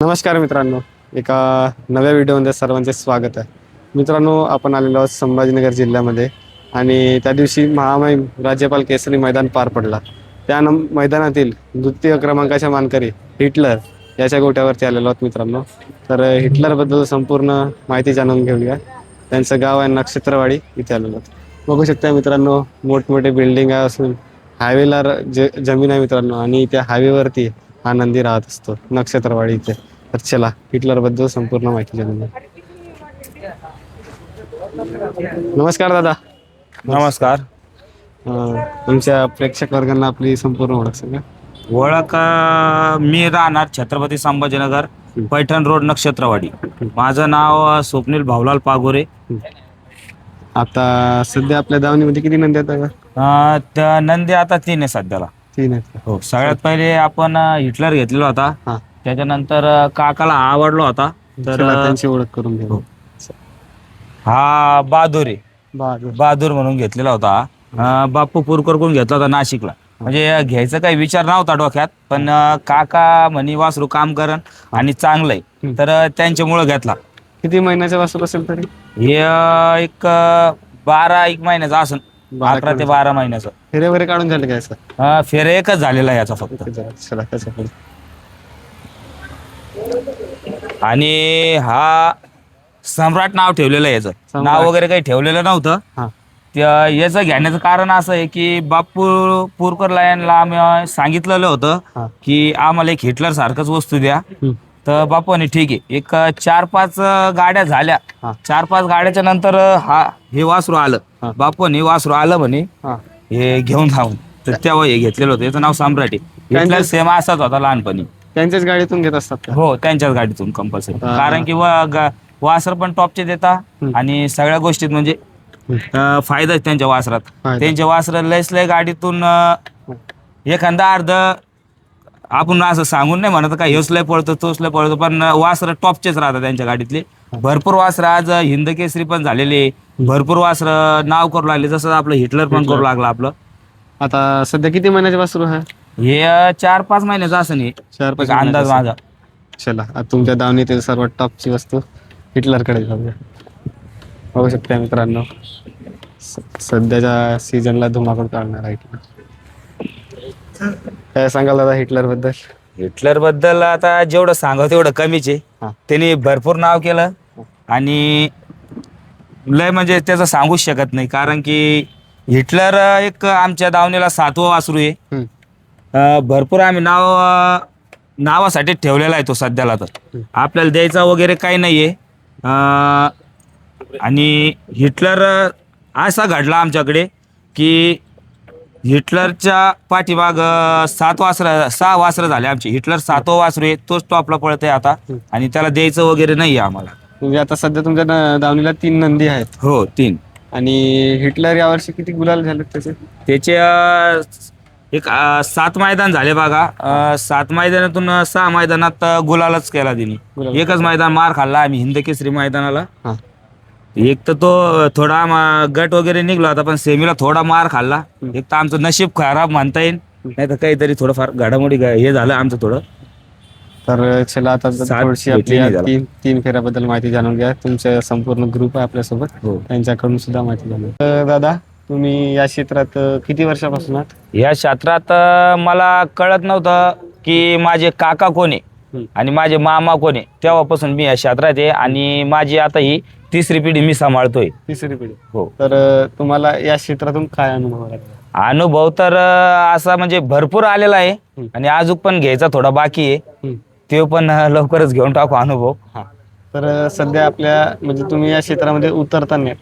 नमस्कार मित्रांनो, एका नव्या व्हिडिओमध्ये सर्वांचे स्वागत आहे. मित्रांनो, आपण आलेलो आहोत संभाजीनगर जिल्ह्यामध्ये आणि त्या दिवशी महामहिम राज्यपाल केसरी मैदान पार पडला. त्या मैदानातील द्वितीय क्रमांकाच्या मानकरी हिटलर याच्या गोट्यावरती आलेलो आहोत मित्रांनो. तर हिटलरबद्दल संपूर्ण माहिती जाणून घेऊया. त्यांचं गाव आहे नक्षत्रवाडी, इथे आलेलो आहोत. बघू शकता मित्रांनो, मोठमोठे बिल्डिंग असून हायवेला जमीन आहे मित्रांनो आणि त्या हायवेवरती हा नंदी राहत असतो नक्षत्रवाडी इथे. तर चला हिटलर बद्दल संपूर्ण माहिती जाणून घेऊ. नमस्कार दादा. नमस्कार. तुमच्या प्रेक्षक वर्गांना आपली संपूर्ण ओळख सांगा. ओळख मी राहणार छत्रपती संभाजीनगर, पैठण रोड, नक्षत्रवाडी. माझं नाव स्वप्नील भाऊलाल पागोरे. आता सध्या आपल्या दावणीमध्ये किती नंदी आहेत? त्या नंदी आता 3 आहे सध्याला. 3 आहेत. हो, सगळ्यात पहिले आपण हिटलर घेतलेला होता. हा, त्याच्यानंतर काकाला आवडला होता, तर चला त्यांची ओळख करून घेऊ. हो. हा बहादूर आहे. बहादूर. बहादूर म्हणून घेतलेला होता. बापू पुरकरकडून घेतला होता नाशिकला. म्हणजे घ्यायचा काही विचार नव्हता डोक्यात, पण काका म्हणी वासरू काम करन आणि चांगलंय, तर त्यांच्यामुळं घेतला. किती महिन्याच्या वासरू असेल तरी? हे एक 12 महिन्याचं असेल, 11 ते 12 महिन्याचं. फेरे वगैरे काढून झाले काय सर? फेरे एकच झालेला आहे याचा फक्त. चला त्याच्या पुढे. आणि हा सम्राट नाव ठेवलेलं आहे याचं. सम्राट. नाव वगैरे काही ठेवलेलं नव्हतं. हा, याचं घेण्याचं कारण असं आहे की बापू पुरकरला यांना आम्ही सांगितलेलं होतं हा. की आम्हाला एक हिटलर सारखंच वस्तू द्या. तर बापूने ठीक आहे, एक 4-5 गाड्या झाल्या. हा. 4-5 गाड्याच्या नंतर हे वासरू आलं. हा. बापूने वासरू आलं म्हणे हा. हे घेऊन जाऊन, तर तेव्हा हे घेतलेलं होतं. याचं नाव सम्राट आहे. हिटलर सेम असाच होता लहानपणी. त्यांच्याच गाडीतून घेत असतात का? हो, त्यांच्याच गाडीतून कंपल्सरी. हा. कारण की वासर पण टॉपचे देता आणि सगळ्या गोष्टीत म्हणजे फायदा आहे त्यांच्या वासरात. फायदा. त्यांच्या वासरात लय गाडीतून एखादा अर्ध आपण असं सांगून नाही म्हणत का हेच लय पळतो तोच लय पळतो, पण वासर टॉपचेच राहतात त्यांच्या गाडीतले. भरपूर वासर आज हिंद केसरी पण झालेले, भरपूर वासर नाव करू लागले, जसं आपलं हिटलर पण करू लागला आपलं. आता सध्या किती महिन्याचे वासरू आहे? हे 4-5 महिन्याचं असं नाही, 4-5 अंदाज माझा. चला आता तुमच्या दावणीतील सर्वात टॉपची वस्तू हिटलरकडे जाऊया. बघू शकता मित्रांनो, सध्याच्या सीझनला धुमाकूळ काढणार आहे हिटलर. काय सांगाल दादा हिटलर बद्दल? हिटलर बद्दल आता जेवढं सांगावं तेवढं कमीच आहे. हा. त्यांनी भरपूर नाव केलं आणि लय म्हणजे त्याचं सांगूच शकत नाही, कारण की हिटलर एक आमच्या दावणीला 7वं वासरू आहे. भरपूर आम्ही नावासाठी ठेवलेला आहे तो सध्याला. तर आपल्याला द्यायचा वगैरे काही नाहीये. आणि हिटलर असा घडला आमच्याकडे की हिटलरच्या पाठीमाग 6 वासरं झाले आमचे. हिटलर 7वं वासरू आहे, तोच टॉपला पळत आहे आता, आणि त्याला द्यायचं वगैरे नाहीये आम्हाला. म्हणजे आता सध्या तुमच्या दावणीला 3 नंदी आहेत. हो, 3. आणि हिटलर यावर्षी किती गुलाल झाले त्याचे? एक 7 मैदान झाले बघा. 7 मैदानातून 6 मैदानात गुलालच केला गुलाल. तिने. एकच मैदान मार खाल्ला आम्ही हिंद केसरी मैदानाला. हा. एक तर तो थोडा गट वगैरे निघला होता, पण सेमीला थोडा मार खाल्ला. एक तर आमचं नशीब खराब म्हणता येईल, नाही तर काहीतरी थोडंफार घडामोडी हे झालं आमचं थोडं. तर चला आता थोडीशी आपली भेटली नाही तीन फेऱ्याबद्दल माहिती जाणून घ्या. तुमचा संपूर्ण ग्रुप आहे आपल्यासोबत, हो. त्यांच्याकडून सुद्धा माहिती जाणून. दादा, तुम्ही या क्षेत्रात किती वर्षापासून आहात? या क्षेत्रात मला कळत नव्हतं की माझे काका कोण आहे आणि माझे मामा कोण आहे, तेव्हापासून मी या क्षेत्रात आहे. आणि माझी आता ही 3री पिढी मी सांभाळतोय. 3री पिढी. हो. तर तुम्हाला या क्षेत्रातून काय अनुभव आला? अनुभव तर असा म्हणजे भरपूर आलेला आहे, आणि अजून पण घ्यायचा थोडा बाकी आहे. ते पण लवकरच घेऊन टाकू अनुभव. हा. तर सध्या आपल्या म्हणजे तुम्ही या क्षेत्रामध्ये उतरताना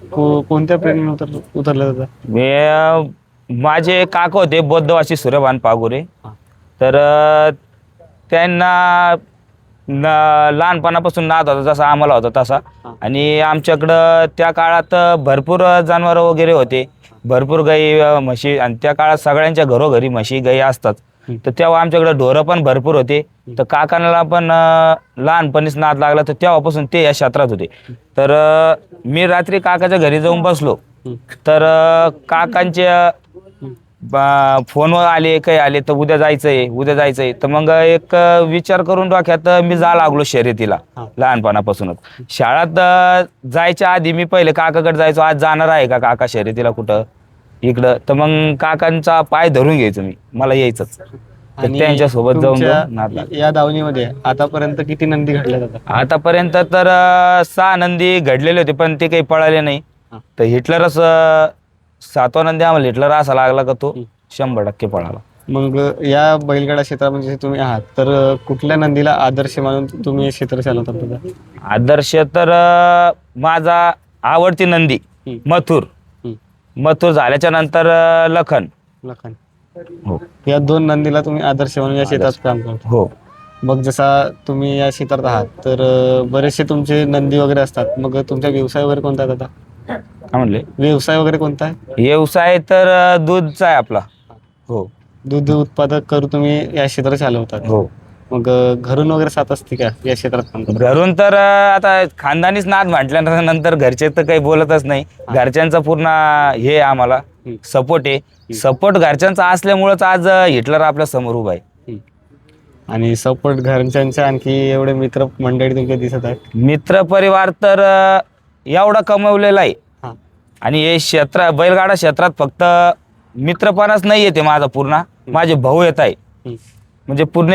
कोणत्या प्रेरणेने उतरलं जातं? माझे काका होते बौद्धवासी सूर्यभान पागोरे. तर त्यांना लहानपणापासून नाद होता जसा आम्हाला होता तसा. आणि आमच्याकडं त्या काळात भरपूर जनावरं वगैरे होते, भरपूर गाई म्हशी, आणि त्या काळात सगळ्यांच्या घरोघरी म्हशी गाई असतात. तर तेव्हा आमच्याकडे ढोरं पण भरपूर होते. तर काकांना पण लहानपणीच नाद लागला, तर तेव्हापासून ते या क्षेत्रात होते. तर मी रात्री काकाच्या घरी जाऊन बसलो, तर काकांच्या फोनवर आले काही आले तर उद्या जायचंय तर मग एक विचार करून डोक्यात मी जा लागलो शर्यतीला लहानपणापासूनच. शाळात जायच्या आधी मी पहिले काकाकडे जायचो, आज जाणार आहे का काका शर्यतीला कुठं इकडं, तर मग काकांचा पाय धरून घ्यायचो मी, मला यायचंच. तर आणि त्यांच्यासोबत जाऊन तुमच्या नाद लागला. या दावणीमध्ये आतापर्यंत किती नंदी घडल्या जातात? आतापर्यंत तर 6 नंदी घडलेले होते पण ते काही पळाले नाही. हा. तर हिटलरच 7वा नंदी आम्हाला हिटलर असा लागला का तो 100% पळाला. मग या बैलगाडा क्षेत्रामध्ये जे तुम्ही आहात तर कुठल्या नंदीला आदर्श मानून तुम्ही हे क्षेत्र चालवता बघा? आदर्श तर माझा आवडती नंदी मथुर. मथुर झाल्याच्या नंतर लखन. लखन. हो या 2 नंदीला तुम्ही आदर्श म्हणून या क्षेत्रात काम करता. हो. मग जसा तुम्ही या क्षेत्रात आहात तर बरेचसे तुमचे नंदी वगैरे असतात, मग तुमचा व्यवसाय वगैरे कोणता आहे दादा? काय म्हणले? व्यवसाय वगैरे कोणता आहे? व्यवसाय तर दूधचा आहे आपला. हो दूध उत्पादक करून तुम्ही या क्षेत्र चालवतात. हो. मग घरून वगैरे साथ असते का या क्षेत्रात काम करताना? घरून तर आता खानदानीच नाद म्हटल्यानंतर घरचे तर काही बोलतच नाही. घरच्यांचा पूर्ण हे आहे, आम्हाला सपोर्ट आहे. सपोर्ट घरच्यांचा असल्यामुळेच आज हिटलर आपल्या समोर उभा आहे. आणि सपोर्ट घरच्यांच्या आणखी एवढे मित्र मंडळी तुमचे दिसत आहेत. मित्र परिवार तर एवढा कमवलेला आहे. हा. आणि हे क्षेत्र बैलगाडा क्षेत्रात फक्त मित्रपणाच नाही येते माझा, पूर्ण माझे भाऊ येत आहे. म्हणजे पूर्ण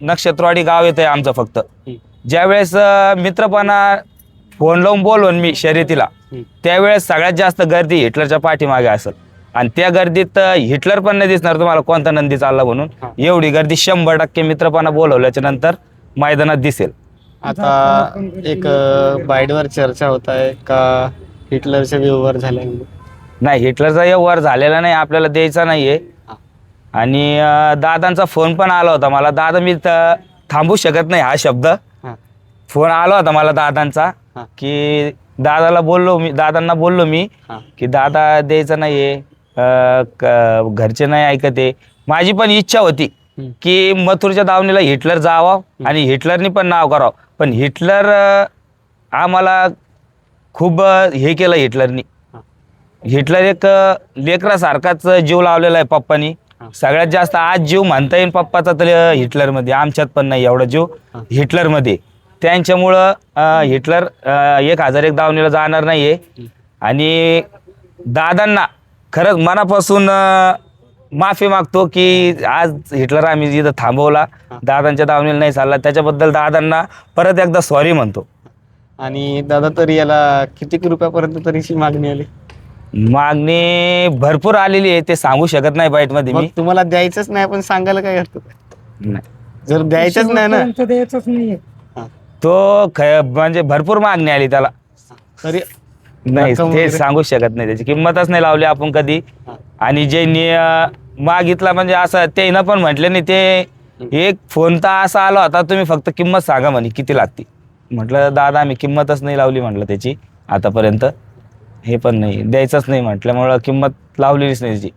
नक्षत्रवाडी गाव येत आहे आमचं. फक्त ज्यावेळेस मित्रपणा फोन लावून बोलवून मी शर्यतीला, त्यावेळेस सगळ्यात जास्त गर्दी हिटलरच्या पाठीमागे असेल. आणि त्या गर्दीत हिटलर पण नाही दिसणार तुम्हाला कोणता नंदी चालला म्हणून. एवढी गर्दी 100% मित्रपणा बोलवल्याच्या नंतर मैदानात दिसेल. आता एक बाईडवर चर्चा होत आहे का हिटलरचे व्यवहार झाले? नाही, हिटलरचा व्यवहार झालेला नाही, आपल्याला द्यायचा नाहीये. आणि दादांचा फोन पण आला होता मला. दादा मी थांबू शकत नाही हा शब्द. फोन आला होता मला दादांचा की दादांना बोललो मी की दादा द्यायचं नाहीये, घरचे नाही ऐकत आहे. माझी पण इच्छा होती की मथुरच्या दावणीला हिटलर जावा आणि हिटलरनी पण नाव करावं. पण हिटलर आम्हाला खूप हे केलं हिटलरनी. हिटलर एक लेकरासारखाच जीव लावलेला आहे पप्पानी. सगळ्यात जास्त आज जीव म्हणता येईल पप्पाचा तर हिटलरमध्ये. आमच्यात पण नाही एवढा जीव हिटलरमध्ये. त्यांच्यामुळं हिटलर 1001 दावणीला जाणार नाहीये. आणि दादांना खरंच मनापासून माफी मागतो की आज हिटलर आम्ही इथं थांबवला, दादांच्या दावणीला नाही चालला, त्याच्याबद्दल दादांना परत एकदा सॉरी म्हणतो. आणि दादा तरी याला किती रुपयापर्यंत तरीची मागणी आली? मागणी भरपूर आलेली आहे, ते सांगू शकत नाही बाईटमध्ये मग मी. तुम्हाला द्यायचंच नाही पण सांगायला काय हरकत आहे? नाही, जर द्यायचंच नाही ना द्यायचंच नाही. तो म्हणजे भरपूर मागणी आली त्याला. तरी नाही, रक्कम ते वगैरे? सांगू शकत नाही, त्याची किंमतच नाही लावली आपण कधी. आणि जे मागितला म्हणजे असं त्यानं पण म्हटलं नाही. ते एक फोन तर असा आला होता, तुम्ही फक्त किंमत सांगा म्हणे किती लागते. म्हटलं दादा आम्ही किंमतच नाही लावली म्हटलं त्याची आतापर्यंत. हे पण नाही द्यायचंच नाही म्हटल्यामुळं किंमत लावलेलीच नाही त्याची.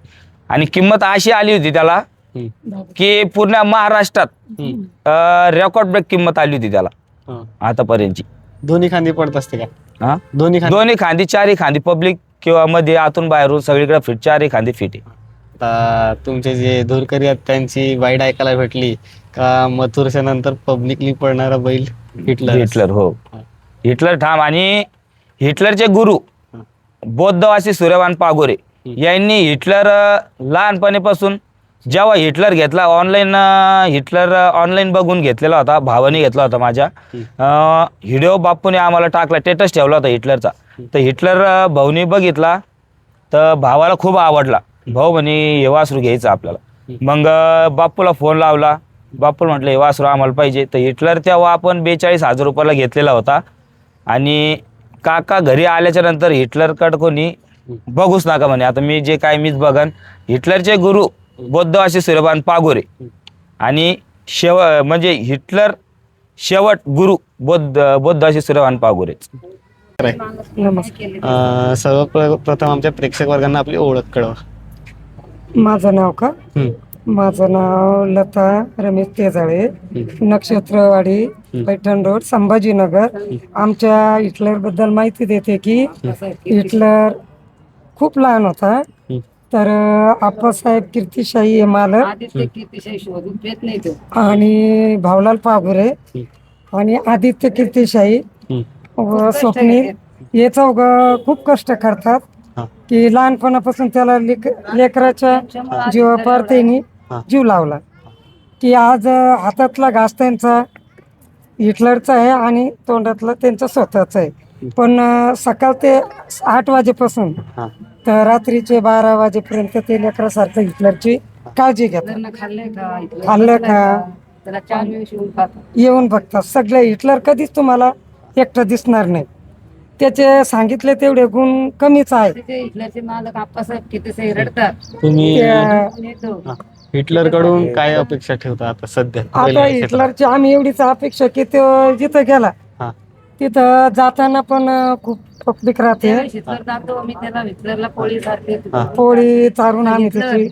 आणि किंमत अशी आली होती त्याला की पूर्ण महाराष्ट्रात रेकॉर्ड ब्रेक किंमत आली होती त्याला आतापर्यंतची. दोन्ही खांदी पडत असते का? हा, दोन्ही खांदी 4ही खांदी पब्लिक किंवा मध्ये आतून बाहेरून सगळीकडे फिट, 4ही खांदी फिट आहे. आता तुमचे जे धुरकरी आहेत त्यांची वाईट ऐकायला भेटली का मथुरच्या नंतर पब्लिकली पडणारा बैल हिटलर? हो, हिटलर ठाम. आणि हिटलरचे गुरु बौद्धवासी सूर्यवान पागोरे यांनी हिटलर लहानपणीपासून जेव्हा हिटलर घेतला हिटलर ऑनलाईन बघून घेतलेला होता, भावाने घेतला होता माझ्या. व्हिडिओ बापूने आम्हाला टाकला, स्टेटस ठेवला होता हिटलरचा. तर हिटलर भाऊनी बघितला तर भावाला खूप आवडला. भाऊ म्हणे हे वासरू घ्यायचं आपल्याला. मग बापूला फोन लावला, बापू म्हटलं हे वासरू आम्हाला पाहिजे. तर हिटलर तेव्हा आपण 42,000 रुपयाला घेतलेला होता. आणि काका घरी आल्याच्या नंतर हिटलरकडे कोणी बघूच नका म्हणे, आता मी जे काय मीच बघन. हिटलरचे गुरु बौद्धवासी सूर्यवान पागोरे आणि म्हणजे हिटलर शेवट गुरु बौद्धवासी सूर्यवान पागोरे. सर्वप्रथम आमच्या प्रेक्षक वर्गांना आपली ओळख कळवा. माझं नाव का? माझं नाव लता रमेश तेजाळे, नक्षत्रवाडी, पैठण रोड, संभाजीनगर. आमच्या हिटलर बद्दल माहिती देते की हिटलर खूप लहान होता तर आप्पासाहेब कीर्तिशाही हे मालक आदित्य कीर्तिशाही शोधून पेत नाही तो. आणि भावलाल पागुरे आणि आदित्य कीर्तिशाही व स्वप्नील हे चौघ खूप कष्ट करतात हा. की लहानपणापासून त्याला लेकराच्या जीवापार त्यांनी जीव लावला की आज हातातला घास त्यांचा हिटलरचा आहे आणि तोंडातला त्यांचा स्वतःचा आहे. पण सकाळ ते 8 वाजेपासून हा. तर रात्रीचे 12 वाजेपर्यंत ते लेकरासारखं हिटलरची काळजी घेतात. हिटलरनं खाल्लंय का? हिटलर खाल्लं बसलाय का? त्याला 4 दिवस येऊन खातात. येऊन बघतात सगळे. हिटलर कधीच तुम्हाला एकटं दिसणार नाही. त्याचे सांगितले तेवढे गुण कमीच आहे. त्याचे हिटलरचे मालक आप्पासाहेब कीर्तिशाही रडतात. तुम्ही नेतो. हिटलर कडून काय अपेक्षा ठेवता आता सध्या आता बैलगाडी क्षेत्रात? हिटलरची आम्ही एवढीच अपेक्षा की तो जिथं गेला हा. तिथं जाताना पण खूप पब्लिक राहते. त्यावेळेस हिटलर जातो मी त्याला हिटलरला पोळी सारखे पोळी चारून आम्ही त्याची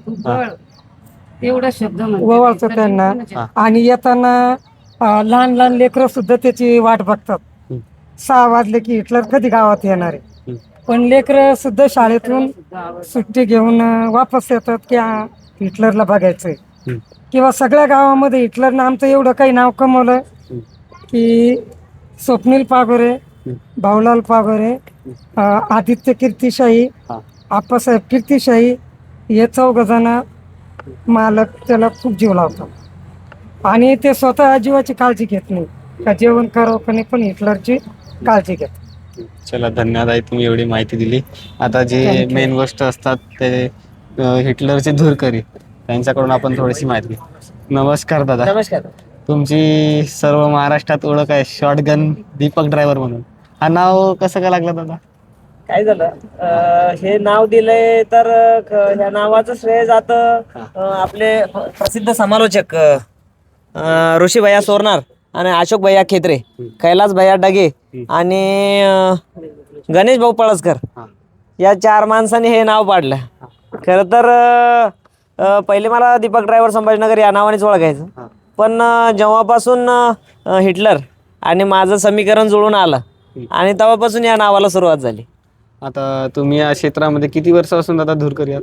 तेवढा शब्द म्हणते. ओवाळतो त्यांना. आणि येताना लहान लहान लेकरं सुद्धा त्याची वाट बघतात. 6 वाजले की हिटलर कधी गावात येणार आहे. पण लेकरं सुद्धा शाळेतून सुट्टी घेऊन वापस येतात की हिटलरला बघायचंय. किंवा सगळ्या गावामध्ये हिटलरनं आमचं एवढं काही नाव कमवलं की स्वप्नील पागोरे, भाऊलाल पागोरे, आदित्य कीर्तिशाही, आप्पासाहेब कीर्तिशाही हे 4 जण मालक त्याला खूप जीव लावतात. आणि ते स्वतः जीवाची काळजी घेत नाही का जेवण करावं का नाही, पण हिटलरची काळजी घेत. चला धन्यवाद आहे, तुम्ही एवढी माहिती दिली. आता जे मेन गोष्ट असतात ते हिटलरचे धुरकरी त्यांच्याकडून आपण थोडीशी माहिती घेऊ. नमस्कार दादा. नमस्कार. तुमची सर्व महाराष्ट्रात ओळख आहे शॉटगन दीपक ड्रायव्हर म्हणून. हा नाव कसं काय लागलं दादा? काय झालं हे नाव दिलंय तर ह्या नावाचं श्रेय जातं आपले प्रसिद्ध समालोचक ऋषी भैया सोरनार आणि अशोक भैया खेत्रे, कैलास भैया डगे आणि गणेश भाऊ पळसकर या 4 माणसांनी हे नाव पाडलं. खरं तर पहिले मला दीपक ड्रायव्हर संभाजीनगर या नावानेच ओळखायचं. पण जेव्हापासून हिटलर आणि माझं समीकरण जुळून आलं आणि तेव्हापासून या नावाला सुरुवात झाली. आता तुम्ही या क्षेत्रामध्ये किती वर्षापासून दादा धुरकरी आहात?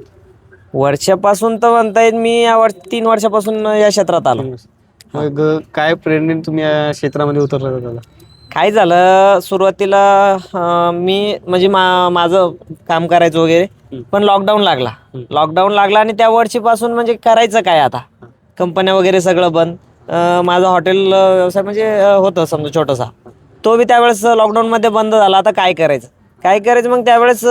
वर्षापासून तर म्हणता येईल मी 3 वर्षापासून या क्षेत्रात आलो. मग काय प्रेरणेने तुम्ही या क्षेत्रामध्ये उतरला दादा? काय झालं सुरुवातीला मी म्हणजे माझं काम करायचं वगैरे, पण लॉकडाऊन लागला आणि त्या वर्षीपासून म्हणजे करायचं काय आता, कंपन्या वगैरे सगळं बंद. माझा हॉटेल व्यवसाय म्हणजे होतं समजा छोटासा, तो बी त्यावेळेस लॉकडाऊनमध्ये बंद झाला. आता काय करायचं मग त्यावेळेस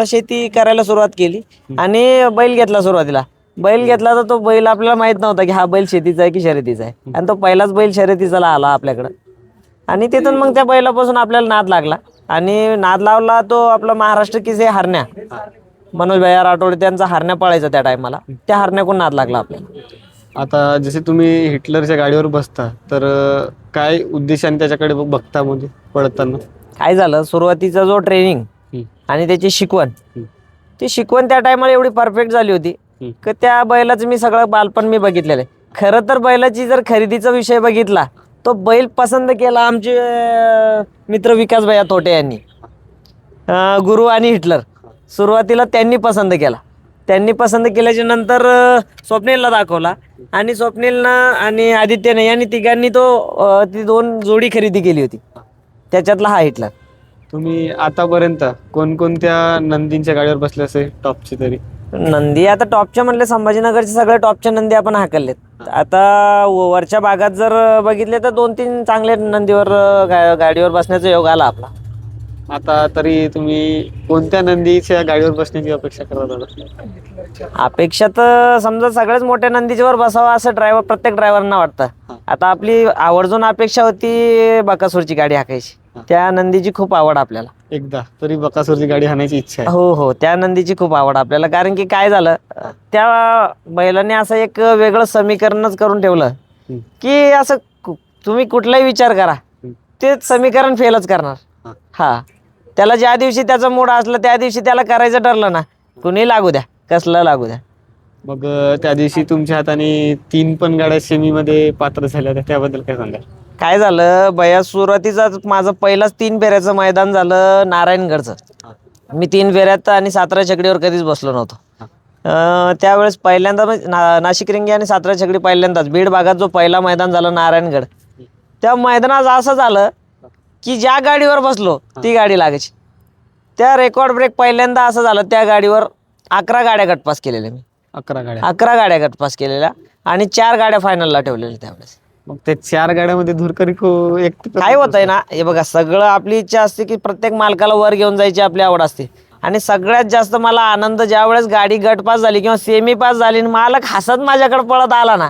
शेती करायला सुरुवात केली आणि बैल घेतला. सुरुवातीला बैल घेतला तर तो बैल आपल्याला माहित नव्हता की हा बैल शेतीचा आहे की शर्यतीचा आहे, आणि तो पहिलाच बैल शर्यतीचा आला आपल्याकडं. आणि तिथून मग त्या बैलापासून आपल्याला नाद लागला आणि नाद लावला तो आपला महाराष्ट्र किसे हरण्या, मनोज भैया राठोड त्यांचा हरण्या पळायचा त्या टायमाला, त्या हरण्याकडून नाद लागला आपल्याला. आता जसे तुम्ही हिटलरच्या गाडीवर बसता तर काय उद्देशाने त्याच्याकडे बघता म्हणजे पळताना? काय झालं सुरुवातीचा जो ट्रेनिंग आणि त्याची शिकवण, ती शिकवण त्या टायमाला एवढी परफेक्ट झाली होती की त्या बैलाचं मी सगळं बालपण मी बघितलेलं आहे. खरं तर बैलाची जर खरेदीचा विषय बघितला तो बैल पसंत केला आमचे मित्र विकास भैया तोटे यांनी. गुरु आणि हिटलर सुरुवातीला त्यांनी पसंत केला. त्यांनी पसंत केल्याच्या नंतर स्वप्नीलला दाखवला आणि स्वप्नीलनं आणि आदित्यने यांनी तिघांनी ती 2 जोडी खरेदी केली होती. त्याच्यातला हा हिटलर. तुम्ही आतापर्यंत कोणकोणत्या नंदींच्या गाडीवर बसले असे टॉपचे तरी? नंदी आता टॉपच्या म्हणले संभाजीनगरचे सगळे टॉपच्या नंदी आपण हाकललेत. आता वरच्या भागात जर बघितले तर 2-3 चांगले नंदीवर गाडीवर बसण्याचा योग आला आपला. आता तरी तुम्ही कोणत्या नंदीच्या गाडीवर बसण्याची अपेक्षा करत होता? अपेक्षा तर समजा सगळ्याच मोठ्या नंदीच्यावर बसावं असं प्रत्येक ड्रायव्हरना वाटतं. आता आपली आवर्जून अपेक्षा होती बकासूरची गाडी हाकायची. त्या नंदीची खूप आवड आपल्याला. एकदा तरी बकासूरची गाडी हाणायची इच्छा आहे? हो, त्या नंदीची खूप आवड आपल्याला. कारण की काय झालं त्या बैलाने असं एक वेगळं समीकरणच करून ठेवलं की असं तुम्ही कुठलाही विचार करा ते समीकरण फेलच करणार. हा, त्याला ज्या दिवशी त्याचा मूड असला त्या दिवशी त्याला करायचं ठरलं ना, कुणी लागू द्या, कसलं लागू द्या. मग त्या दिवशी तुमच्या हाताने 3 पण गाड्या सेमीमध्ये पात्र झाल्या होत्या, त्याबद्दल काय सांगाल? काय झालं बया सुरुवातीचा माझं पहिलाच 3 फेऱ्याचं मैदान झालं नारायणगडचं. मी 3 फेऱ्यात आणि 17 चकडीवर कधीच बसलो नव्हतो. त्यावेळेस पहिल्यांदा नाशिक रिंगी आणि सातारा छकडी पहिल्यांदाच बीड भागात जो पहिला मैदान झालं नारायणगड, त्या मैदानात असं झालं की ज्या गाडीवर बसलो ती गाडी लागायची. त्या रेकॉर्ड ब्रेक पहिल्यांदा असं झालं, त्या गाडीवर 11 गाड्या गटपास केलेल्या मी. 11 गाड्या गटपास केलेल्या आणि 4 गाड्या फायनलला ठेवलेल्या त्यावेळेस. मग ते 4 गाड्यामध्ये धुरकरी एक काय होतंय ना, हे बघा, सगळं आपली इच्छा असते की प्रत्येक मालकाला वर घेऊन जायची आपली आवड असते. आणि सगळ्यात जास्त मला आनंद ज्या वेळेस गाडी गट पास झाली किंवा सेमी पास झाली आणि मालक हसत माझ्याकडे पळत आला ना,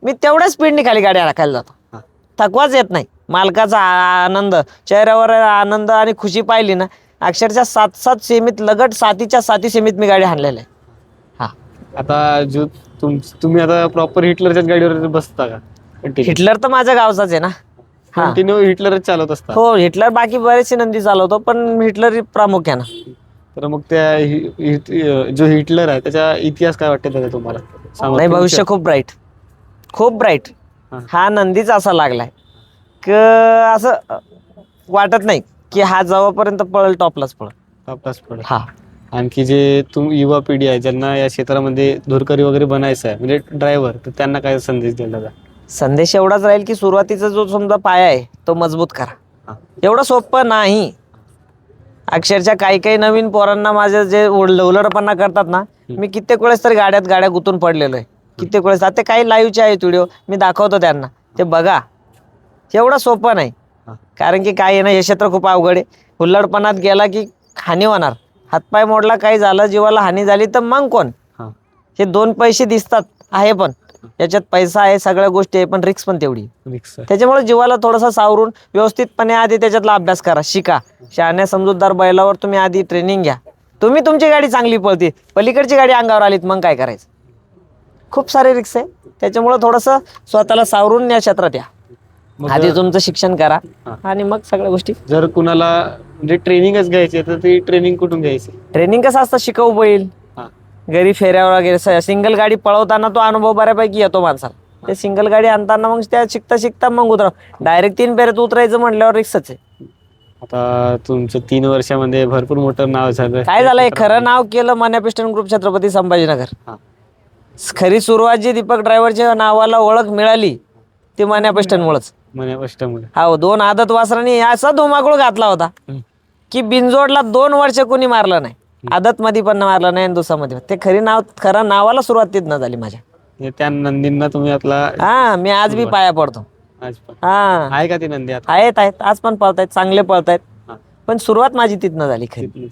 मी तेवढ्या स्पीडने खाली गाडी टाकायला जातो. थकवाच येत नाही. मालकाचा आनंद, चेहऱ्यावर आनंद आणि खुशी पाहिली ना, अक्षरशः 7-7 सेमीत लगट 7च्या 7 सेमीत मी गाडी हाणलेली आहे. हा, आता जो तुम्ही आता प्रॉपर हिटलरच्याच गाडीवर बसता का? हिटलर तर माझ्या गावचाच आहे ना. हा, कंटिन्यू हिटलरच चालवत असता? हो, हिटलर बाकी बरेचसे नंदी चालवतो, पण हिटलर प्रामुख्यानं. तर मग त्या जो हिटलर आहे त्याचा इतिहास काय वाटते दादा तुम्हाला? नाही, भविष्य खूप ब्राईट, खूप ब्राईट. हा नंदीच असा लागलाय क असं वाटत नाही की हा जवळपर्यंत पळेल टॉपलाच पळेल. हा, आणखी जे युवा पिढी आहे ज्यांना या क्षेत्रामध्ये धुरकरी वगैरे बनायचं आहे, म्हणजे ड्रायव्हर, तर त्यांना काय संदेश दिला जा? संदेश एवढाच राहील की सुरुवातीचा जो समजा पाया आहे तो मजबूत करा. एवढं सोपं नाही. अक्षरशः काही नवीन पोरांना माझे जे लवलडपणा करतात ना, मी कित्येक वेळेस तरी गाड्या गुतून पडलेलो आहे. कित्येक वेळेस आता काही लाईव्हचे आहेत व्हिडिओ, मी दाखवतो त्यांना, ते बघा. एवढं सोपं नाही. कारण की काय आहे ना, हे क्षेत्र खूप अवघड आहे. हुल्लडपणात गेला की हानी होणार. हातपाय मोडला, काही झालं, जीवाला हानी झाली तर मग कोण? हे 2 पैसे दिसतात आहे, पण याच्यात पैसा आहे, सगळ्या गोष्टी आहे, पण रिक्स पण तेवढी. त्याच्यामुळे जीवाला थोडासा सावरून व्यवस्थितपणे आधी त्याच्यातला अभ्यास करा, शिका. शहाण्या समजूतदार बैलावर तुम्ही आधी ट्रेनिंग घ्या. तुम्ही तुमची गाडी चांगली पळते, पलीकडची गाडी अंगावर आलीत मग काय करायचं? खूप सारे रिक्स आहे. त्याच्यामुळे थोडंसं स्वतःला सावरून या क्षेत्रात या. आधी तुमचं शिक्षण करा आणि मग सगळ्या गोष्टी. जर कुणाला म्हणजे ट्रेनिंगच घ्यायची तर ती ट्रेनिंग कुठून घ्यायची? ट्रेनिंग कसं असतं, शिकवू बैल, घरी फेऱ्यावर वगैरे. सिंगल गाडी पळवताना तो अनुभव बऱ्यापैकी येतो माणसाला. ते सिंगल गाडी आणताना मग त्या शिकता मग उतरा. डायरेक्ट 3 फेऱ्यात उतरायचं म्हटल्यावर रिक्सच आहे. आता तुमचं 3 वर्षामध्ये भरपूर मोठं नाव झालं. काय झालंय, खरं नाव केलं मन्या पिस्टन ग्रुप छत्रपती संभाजीनगर. खरी सुरुवात जी दीपक ड्रायव्हरच्या नावाला ओळख मिळाली ती मन्या पिस्टनमुळेच. हो, 2 आदत वासरांनी असा धुमाकूळ घातला होता की बिनजोडला 2 वर्ष कोणी मारलं नाही. आदत मध्ये पण मारलं नाही आणि दुसऱ्यामध्ये. ते खरं नावाला सुरुवात तिथनं झाली माझ्या. त्या नंदींना तुम्ही आपला हा, मी आज बी पाया पडतो. हा, आहे का ती नंदी? आहेत आज पण पळतायत, चांगले पळतायत, पण सुरुवात माझी तिथनं झाली खरी.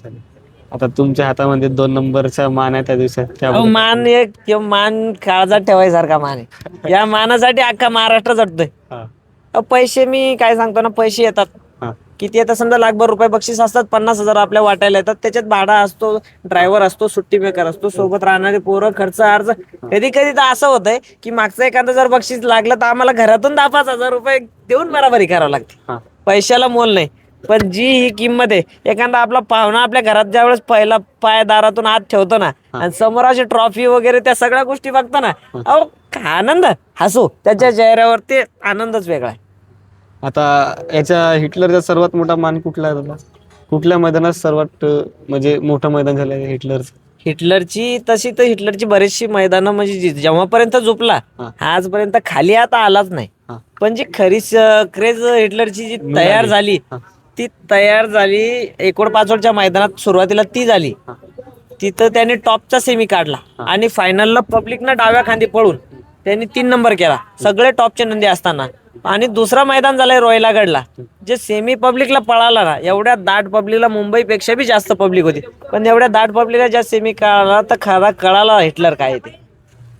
आता तुमच्या हातामध्ये 2 नंबरचा मान आहे त्या दिवसात. मान एक मान काळजात ठेवायसारखा मान आहे. या मानासाठी अख्खा महाराष्ट्र जटतोय. पैसे मी काय सांगतो ना, पैसे येतात. किती येतात समजा, लाखभर रुपये बक्षीस असतात, 50,000 आपल्या वाटायला येतात. त्याच्यात भाडा असतो, ड्रायव्हर असतो, सुट्टी मेकर असतो, सोबत राहणारे पोरं, खर्च अर्ज. कधी तर असं होतंय की मागचं एखादं जर बक्षीस लागलं तर आम्हाला घरातून 10-5 हजार रुपये देऊन बराबरी करावं लागते. पैशाला मोल नाही, पण जी ही किंमत आहे. एखादा आपला पाहुणा आपल्या घरात ज्यावेळेस पहिला पाय दारातून आत ठेवतो ना आणि समोर अशी ट्रॉफी वगैरे त्या सगळ्या गोष्टी बघतो ना, अहो आनंद, हसू त्याच्या चेहऱ्यावर, ते आनंदच वेगळा आहे. आता याच्या हिटलरचा सर्वात मोठा मान कुठला आहे? कुठल्या मैदानात सर्वात म्हणजे मोठं मैदान झालं हिटलरचं? हिटलरची बरीचशी मैदानं, म्हणजे जेव्हापर्यंत झोपला आजपर्यंत खाली आता आलाच नाही. पण जी खरी क्रेज हिटलरची जी तयार झाली, ती तयार झाली एकोडपाचोडच्या मैदानात. सुरुवातीला ती झाली, तिथं त्याने टॉपचा सेमी काढला आणि फायनलला पब्लिकनं डाव्या खांदी पळून त्यांनी 3 नंबर केला, सगळे टॉपचे नंदी असताना. आणि दुसरा मैदान झालंय रोयलागडला, जे सेमी पब्लिकला पळाला ना, एवढ्या दाट पब्लिकला, मुंबईपेक्षा बी जास्त पब्लिक होती, पण एवढ्या दाट पब्लिकला ज्या सेमी काढला तर खरा कळाला हिटलर काय ते.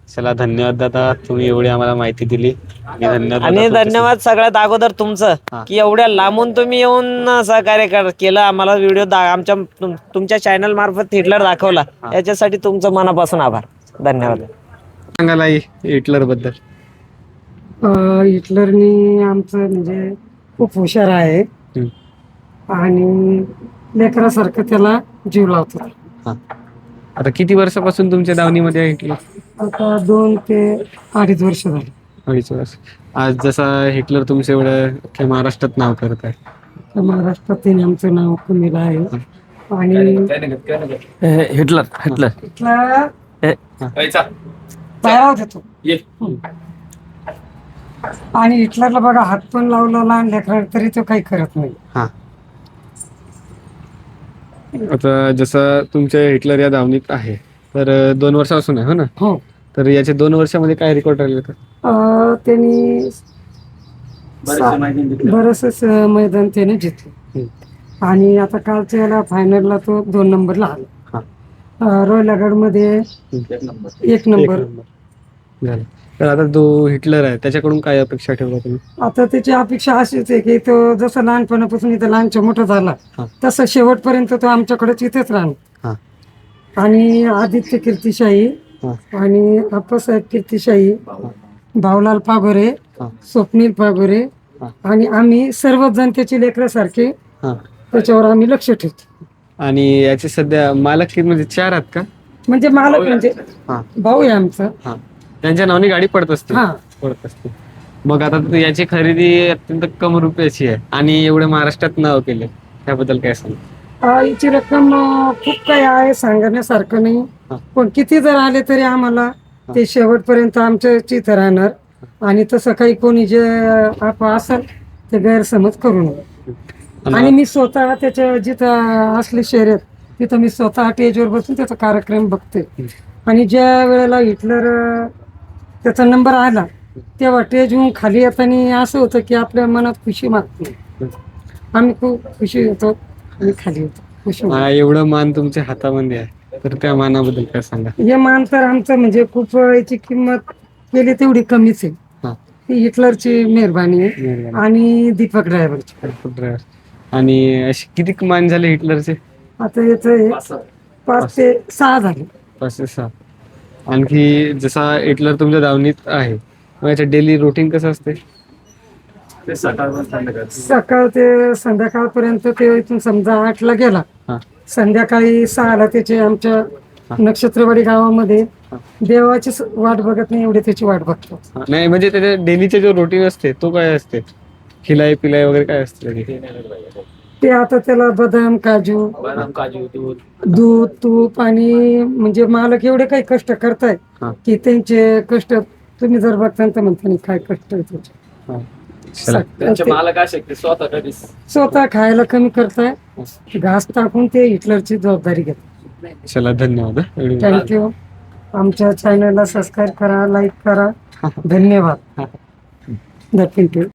चला, धन्यवाद दादा, तुम्ही एवढी आम्हाला माहिती दिली. आणि धन्यवाद सगळ्यात अगोदर तुमचं, की एवढ्या लांबून तुम्ही येऊन सहकार्य केलं आम्हाला. व्हिडिओ आमच्या तुमच्या चॅनल मार्फत हिटलर दाखवला, याच्यासाठी तुमचं मनापासून आभार. धन्यवाद. सांगायला हिटलर बद्दल. हिटलरनी आमचं म्हणजे खूप हुशार आहे आणि लेकरासारखं त्याला जीव लावतो. आता किती वर्षापासून तुमच्या दावणीमध्ये आहे हिटलर? आता 2 ते 2.5 वर्ष झाली. 2.5 वर्ष. आज जसा हिटलर तुमचं एवढं महाराष्ट्रात नाव करत आहे, महाराष्ट्रात त्याने आमचं नाव कमीला आहे. आणि हिटलर इथला पायावर देतो. आणि हिटलरला बघा हात पण लावला लहान लेकराला तरी तो काही करत नाही. हा. आता जसं तुमच्या हिटलर या धावणीत आहे तर 2 वर्षापासून आहे हो ना. हो. तर याच्या 2 वर्षामध्ये काय रेकॉर्ड राहिले तर त्यांनी बरंच मैदान त्याने जिंकले. आणि आता कालच्या याला फायनलला तो 2 नंबरला आला. रोयलागड मध्ये 1 नंबर झालं. तर आता जो हिटलर आहे त्याच्याकडून काय अपेक्षा ठेवला तुम्ही? आता त्याची अपेक्षा अशीच आहे की तो जसं लहानपणापासून इथं लहानच्या मोठा झाला तसं शेवटपर्यंत तो आमच्याकडेच इथेच राहणार. आणि आदित्य कीर्तिशाही आणि अप्पासाहेब कीर्तिशाही, भाऊलाल पागोरे, स्वप्नील पागोरे आणि आम्ही सर्वच जण त्याची लेकरासारखे त्याच्यावर आम्ही लक्ष ठेवतो. आणि याचे सध्या मालक म्हणजे 4 आहेत का? म्हणजे मालक म्हणजे भाऊ आहे आमचा. त्यांच्या नावाने गाडी पडत असते. पडत असते. मग आता याची खरेदी अत्यंत कमी रुपयाची आहे आणि एवढे महाराष्ट्रात नाव केले, त्याबद्दल काय सांग? हिची रक्कम खूप काही आहे, सांगण्यासारखं नाही. पण किती जर आले तरी आम्हाला ते शेवटपर्यंत आमच्याच इथं राहणार. आणि तसं काही कोणी जे असेल ते गैरसमज करू नये. आणि मी स्वतः त्याच्या जिथं असली शर्यत तिथं मी स्वतः स्टेजवर बसून त्याचा कार्यक्रम बघते. आणि ज्या वेळेला हिटलर त्याचा नंबर आला तेव्हा स्टेजहून खाली येताना असं होतं की आपल्या मनात खुशी मागते. आम्ही खूप खुशी होतो आणि खाली होतो खुशी. एवढं मान तुमच्या हातामध्ये आहे तर त्या मानाबद्दल काय सांगा? हे मान तर आमचं म्हणजे खूप याची किंमत केली तेवढी कमीच आहे. ही हिटलरची मेहरबानी आहे आणि दीपक ड्रायव्हरची. आणि अशी किती मान झाले हिटलरचे? आता याचं 5 ते 6 झाले. 5 ते 6. आणखी जसा हिटलर तुमच्या दावणीत आहे मग याचं डेली रुटीन कसं असते? सकाळ ते संध्याकाळपर्यंत ते इथून समजा 8ला गेला, संध्याकाळी 6ला त्याचे आमच्या नक्षत्रवाडी गावामध्ये देवाची वाट बघत नाही एवढी त्याची वाट बघतो. नाही म्हणजे त्याच्या डेलीचे जो रुटीन असते तो काय असते? खिलाई पिलाई वगैरे काय असते? ते आता त्याला बदाम काजू दूध तूप आणि म्हणजे मालक एवढे काही कष्ट करताय की त्यांचे कष्ट तुम्ही जर बघता तर म्हणता काय कष्ट आहे त्याचे. स्वतः खायला कमी करताय, घास टाकून ते हिटलरची जबाबदारी घेतात. चला धन्यवाद. थँक्यू. आमच्या चॅनलला सबस्क्राईब करा, लाईक करा. धन्यवाद.